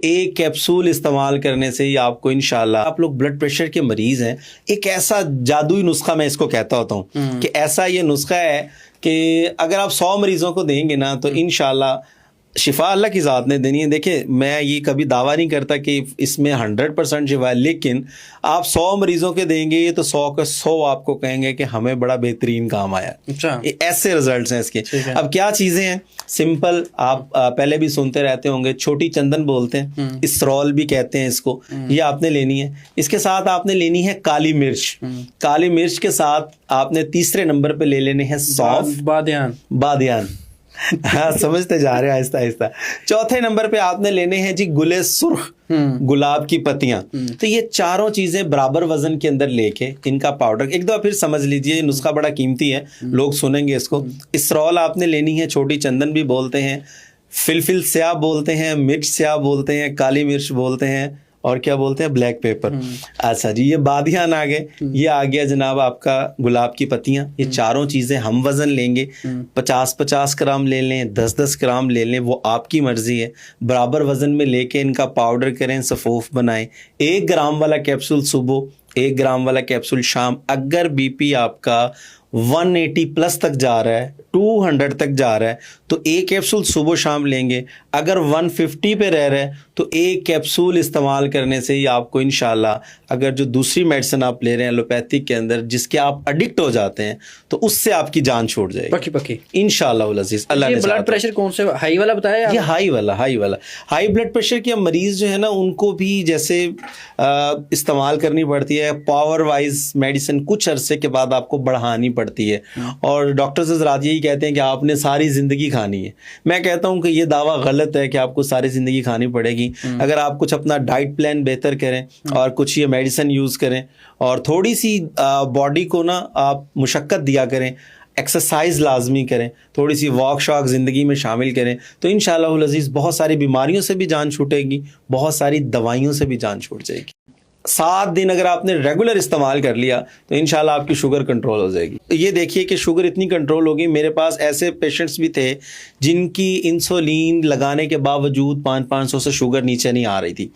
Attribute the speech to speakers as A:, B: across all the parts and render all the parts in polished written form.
A: ایک کیپسول استعمال کرنے سے ہی آپ کو انشاءاللہ، آپ لوگ بلڈ پریشر کے مریض ہیں، ایک ایسا جادوئی نسخہ میں اس کو کہتا ہوتا ہوں کہ ایسا یہ نسخہ ہے کہ اگر آپ 100 مریضوں کو دیں گے نا تو انشاءاللہ شفا اللہ کی ذات نے دینی ہے. دیکھیں میں یہ کبھی دعویٰ نہیں کرتا کہ اس میں 100% شفا ہے، لیکن آپ 100 مریضوں کے دیں گے تو 100 کا 100 آپ کو کہیں گے کہ ہمیں بڑا بہترین کام آیا.
B: اچھا،
A: ایسے رزلٹس ہیں اس کے. اب کیا چیزیں ہیں سمپل، آپ پہلے بھی سنتے رہتے ہوں گے، چھوٹی چندن بولتے ہیں، اسرول بھی کہتے ہیں اس کو، یہ آپ نے لینی ہے. اس کے ساتھ آپ نے لینی ہے کالی مرچ. کالی مرچ کے ساتھ آپ نے تیسرے نمبر پہ لے لینے ہیں سونف، بادیان. ہاں سمجھتے جا رہے ہیں آہستہ آہستہ. چوتھے نمبر پہ آپ نے لینے ہیں جی گلے سرخ، گلاب کی پتیاں. تو یہ چاروں چیزیں برابر وزن کے اندر لے کے ان کا پاؤڈر ایک دفعہ پھر سمجھ لیجئے، نسخہ بڑا قیمتی ہے، لوگ سنیں گے اس کو. اسرول آپ نے لینی ہے، چھوٹی چندن بھی بولتے ہیں، فلفل سیاہ بولتے ہیں، مرچ سیاہ بولتے ہیں، کالی مرچ بولتے ہیں، اور کیا بولتے ہیں، بلیک پیپر. اچھا جی، یہ بادیان آ گئے، یہ آ گیا جناب آپ کا گلاب کی پتیاں. یہ چاروں چیزیں ہم وزن لیں گے، 50 گرام لے لیں، 10 گرام لے لیں، وہ آپ کی مرضی ہے. برابر وزن میں لے کے ان کا پاؤڈر کریں، صفوف بنائیں. 1 گرام والا کیپسول صبح، 1 گرام والا کیپسول شام. اگر بی پی آپ کا 180 پلس تک جا رہا ہے، 200 تک جا رہا ہے تو ایک کیپسول صبح شام لیں گے. اگر 150 پہ رہ رہا ہے تو ایک کیپسول استعمال کرنے سے ہی آپ کو انشاءاللہ، اگر جو دوسری میڈیسن آپ لے رہے ہیں ایلوپیتھک کے اندر جس کے آپ ایڈکٹ ہو جاتے ہیں تو اس سے آپ کی جان چھوٹ جائے گی
B: پکی
A: انشاءاللہ العزیز. اللہ نے
B: بلڈ پریشر کون سے ہائی والا بتایا؟
A: یہ ہائی والا ہائی بلڈ پریشر کے مریض جو ہے نا ان کو بھی جیسے استعمال کرنی پڑتی ہے پاور وائز میڈیسن، کچھ عرصے کے بعد آپ کو بڑھانی پڑتی ہے. اور ڈاکٹرز حضرات یہی کہتے ہیں کہ آپ نے ساری زندگی کھانی ہے. میں کہتا ہوں کہ یہ دعویٰ غلط ہے کہ آپ کو ساری زندگی کھانی پڑے گی. اگر آپ کچھ اپنا ڈائٹ پلان بہتر کریں اور کچھ یہ میڈیسن یوز کریں اور تھوڑی سی باڈی کو نا آپ مشقت دیا کریں، ایکسرسائز لازمی کریں، تھوڑی سی واک شاک زندگی میں شامل کریں، تو انشاءاللہ العزیز بہت ساری بیماریوں سے بھی جان چھوٹے گی، بہت ساری دوائیوں سے بھی جان چھوٹ جائے گی. 7 دن اگر آپ نے ریگولر استعمال کر لیا تو انشاءاللہ آپ کی شوگر کنٹرول ہو جائے گی. یہ دیکھیے کہ شوگر اتنی کنٹرول ہوگی. میرے پاس ایسے پیشنٹس بھی تھے جن کی انسولین لگانے کے باوجود 500 سے شوگر نیچے نہیں آ رہی تھی،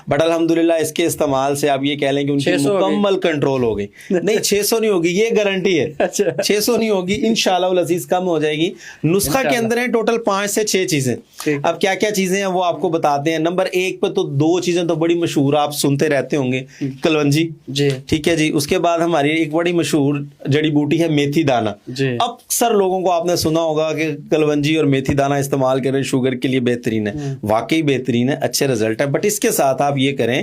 A: بٹ الحمدللہ اس کے استعمال سے آپ یہ کہہ لیں کہ ان کی مکمل کنٹرول ہو گئی. نہیں 600 نہیں ہوگی، یہ گارنٹی ہے. 600 نہیں ہوگی، انشاءاللہ العزیز کم ہو جائے گی. نسخہ کے اندر ہیں ٹوٹل 5 سے 6 چیزیں. اب کیا کیا چیزیں ہیں وہ آپ کو بتاتے ہیں. نمبر 1 پہ تو 2 چیزیں تو بڑی مشہور آپ سنتے رہتے ہوں گے، کلونجی جی، ٹھیک ہے جی. اس کے بعد ہماری ایک بڑی مشہور جڑی بوٹی ہے میتھی دانہ جی. اب اکثر لوگوں کو آپ نے سنا ہوگا کہ کلونجی اور میتھی دانہ استعمال کریں شوگر کے لیے بہترین ہے. واقعی بہترین ہے، اچھے رزلٹ ہے. بٹ اس کے ساتھ آپ یہ کریں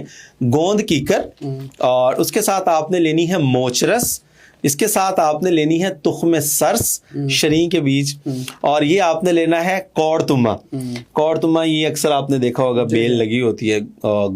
A: گوند کیکر، اور اس کے ساتھ آپ نے لینی ہے موچرس، اس کے ساتھ آپ نے لینی ہے تخم سرس، شریں کے بیج، اور یہ آپ نے لینا ہے کوڑ تما. کوڑ تما یہ اکثر آپ نے دیکھا ہوگا بیل لگی ہوتی ہے،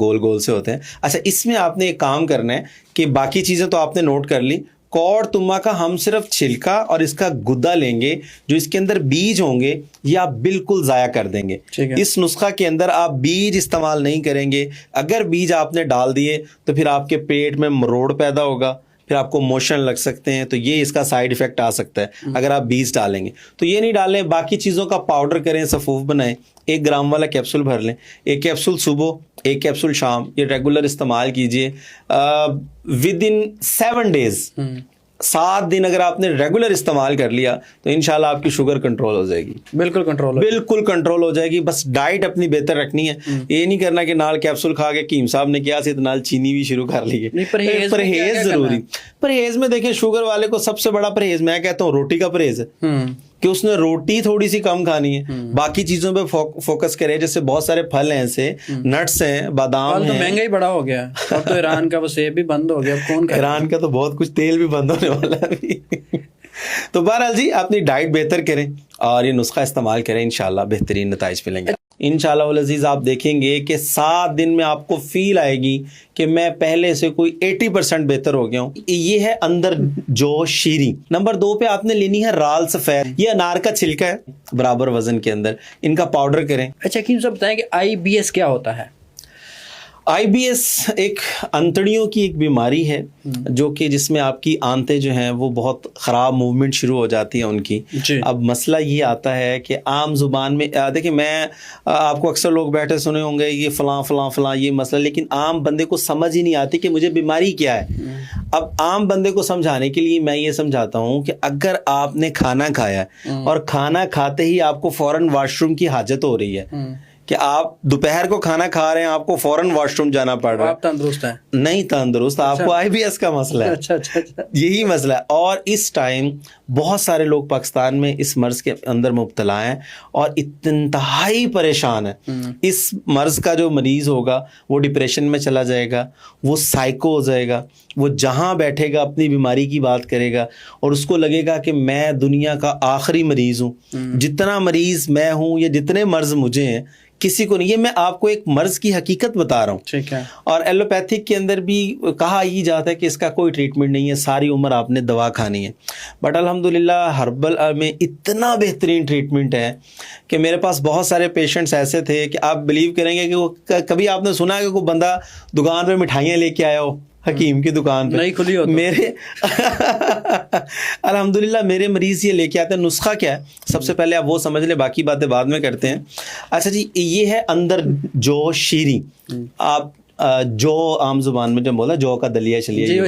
A: گول گول سے ہوتے ہیں. اچھا اس میں آپ نے ایک کام کرنا ہے کہ باقی چیزیں تو آپ نے نوٹ کر لی. کوڑ تما کا ہم صرف چھلکا اور اس کا گدا لیں گے، جو اس کے اندر بیج ہوں گے یہ آپ بالکل ضائع کر دیں گے. اس نسخہ کے اندر آپ بیج استعمال نہیں کریں گے. اگر بیج آپ نے ڈال دیے تو پھر آپ کے پیٹ میں مروڑ پیدا ہوگا، پھر آپ کو موشن لگ سکتے ہیں، تو یہ اس کا سائیڈ ایفیکٹ آ سکتا ہے اگر آپ بیج ڈالیں گے. تو یہ نہیں ڈالیں، باقی چیزوں کا پاؤڈر کریں، صفوف بنائیں. 1 گرام والا کیپسول بھر لیں، 1 کیپسول صبح، 1 کیپسول شام. یہ ریگولر استعمال کیجئے. ود ان 7 days، 7 دن اگر آپ نے ریگولر استعمال کر لیا تو انشاءاللہ آپ کی شوگر کنٹرول ہو جائے گی. بالکل کنٹرول ہو جائے گی. بس ڈائٹ اپنی بہتر رکھنی ہے. یہ نہیں کرنا کہ نال کیپسول کھا کے کیم صاحب نے کیا تو نال چینی بھی شروع کر لی ہے. پرہیز ضروری. پرہیز میں دیکھیں شوگر والے کو سب سے بڑا پرہیز میں کہتا ہوں روٹی کا پرہیز ہے، کہ اس نے روٹی تھوڑی سی کم کھانی ہے، باقی چیزوں پہ فوکس کرے. جیسے بہت سارے پھل ہیں، ایسے نٹس ہیں، بادام ہیں.
B: مہنگا ہی بڑا ہو گیا اب تو. ایران کا وہ سیب بھی بند ہو گیا، اب کون
A: ایران کا تو بہت کچھ، تیل بھی بند ہونے والا ہے. تو بہرحال جی اپنی ڈائٹ بہتر کریں اور یہ نسخہ استعمال کریں، انشاءاللہ بہترین نتائج ملیں گے. انشاءاللہ العزیز آپ دیکھیں گے کہ 7 دن میں آپ کو فیل آئے گی کہ میں پہلے سے کوئی 80% بہتر ہو گیا ہوں. یہ ہے اندر جو شیریں. نمبر 2 پہ آپ نے لینی ہے رال سفید. یہ انار کا چھلکا ہے برابر وزن کے اندر، ان کا پاؤڈر کریں.
B: اچھا حکیم صاحب بتائیں کہ IBS کیا ہوتا ہے؟
A: IBS ایک انتڑیوں کی ایک بیماری ہے جو کہ جس میں آپ کی آنتیں جو ہیں وہ بہت خراب موومنٹ شروع ہو جاتی ہیں ان کی. اب مسئلہ یہ آتا ہے کہ عام زبان میں دیکھیں، میں آپ کو اکثر لوگ بیٹھے سنے ہوں گے یہ فلاں فلاں فلاں یہ مسئلہ، لیکن عام بندے کو سمجھ ہی نہیں آتی کہ مجھے بیماری کیا ہے. اب عام بندے کو سمجھانے کے لیے میں یہ سمجھاتا ہوں کہ اگر آپ نے کھانا کھایا اور کھانا کھاتے ہی آپ کو فوراً واش روم کی حاجت ہو رہی ہے، کہ آپ دوپہر کو کھانا کھا رہے ہیں، آپ کو فوراً واش روم جانا پڑ رہا ہے،
B: آپ تندرست ہیں؟
A: نہیں تندرست، آپ کو IBS کا مسئلہ ہے.
B: اچھا.
A: یہی مسئلہ ہے. اور اس ٹائم بہت سارے لوگ پاکستان میں اس مرض کے اندر مبتلا ہیں اور انتہائی پریشان ہیں. اس مرض کا جو مریض ہوگا وہ ڈپریشن میں چلا جائے گا، وہ سائیکو ہو جائے گا، وہ جہاں بیٹھے گا اپنی بیماری کی بات کرے گا اور اس کو لگے گا کہ میں دنیا کا آخری مریض ہوں. جتنا مریض میں ہوں یا جتنے مرض مجھے ہیں کسی کو نہیں. یہ میں آپ کو ایک مرض کی حقیقت بتا رہا ہوں.
B: ٹھیک ہے.
A: اور ایلوپیتھک کے اندر بھی کہا یہ جاتا ہے کہ اس کا کوئی ٹریٹمنٹ نہیں ہے، ساری عمر آپ نے دوا کھانی ہے. بٹ الحمدللہ ہربل میں اتنا بہترین ٹریٹمنٹ ہے کہ میرے پاس بہت سارے پیشنٹس ایسے تھے کہ آپ بلیو کریں گے کہ وہ کبھی آپ نے سنا کہ کوئی بندہ دکان پہ مٹھائیاں لے کے آیا ہو حکیم کی دکان پہ،
B: نہیں کھلی ہو تو
A: میرے الحمدللہ میرے مریض یہ لے کے آتے ہیں. نسخہ کیا ہے سب سے پہلے آپ وہ سمجھ لیں، باقی باتیں بعد میں کرتے ہیں. اچھا جی، یہ ہے اندر جو شیریں، آپ جو عام زبان میں جو بولا جو کا دلیا چلیے
B: جی،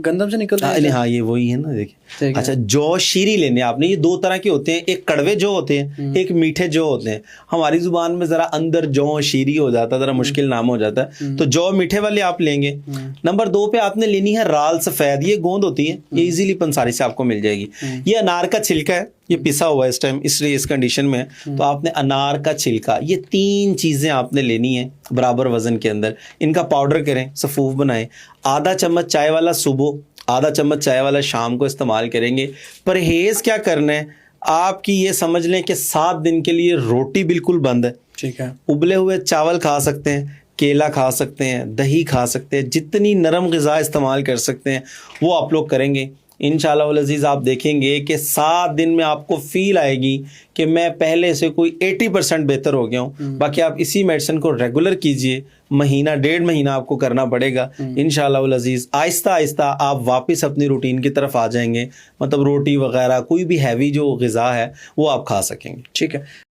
B: گندم سے نکلتا ہے.
A: ہاں یہ وہی ہے نا. دیکھیں، اچھا جو شیری لینے آپ نے، یہ دو طرح کے ہوتے ہیں، ایک کڑوے جو ہوتے ہیں، ایک میٹھے جو ہوتے ہیں. ہماری زبان میں ذرا اندر جو شیری ہو جاتا ہے، ذرا مشکل نام ہو جاتا ہے، تو جو میٹھے والے آپ لیں گے. نمبر 2 پہ آپ نے لینی ہے رال سفید. یہ گوند ہوتی ہے، یہ ایزیلی پنساری سے آپ کو مل جائے گی. یہ انار کا چھلکا ہے، یہ پسا ہوا ہے اس ٹائم، اس لیے اس کنڈیشن میں ہے. تو آپ نے انار کا چھلکا، یہ 3 چیزیں آپ نے لینی ہیں برابر وزن کے اندر. ان کا پاؤڈر کریں، سفوف بنائیں. آدھا چمچ چائے والا صبح، آدھا چمچ چائے والا شام کو استعمال کریں گے. پرہیز کیا کرنا ہے آپ کی، یہ سمجھ لیں کہ 7 دن کے لیے روٹی بالکل بند ہے.
B: ٹھیک ہے.
A: ابلے ہوئے چاول کھا سکتے ہیں، کیلا کھا سکتے ہیں، دہی کھا سکتے ہیں، جتنی نرم غذا استعمال کر سکتے ہیں وہ آپ لوگ کریں گے. انشاءاللہ والعزیز آپ دیکھیں گے کہ 7 دن میں آپ کو فیل آئے گی کہ میں پہلے سے کوئی 80% بہتر ہو گیا ہوں. باقی آپ اسی میڈیسن کو ریگولر کیجئے، مہینہ 1.5 مہینہ آپ کو کرنا پڑے گا. انشاءاللہ والعزیز آہستہ آہستہ آپ واپس اپنی روٹین کی طرف آ جائیں گے. مطلب روٹی وغیرہ کوئی بھی ہیوی جو غذا ہے وہ آپ کھا سکیں گے.
B: ٹھیک ہے.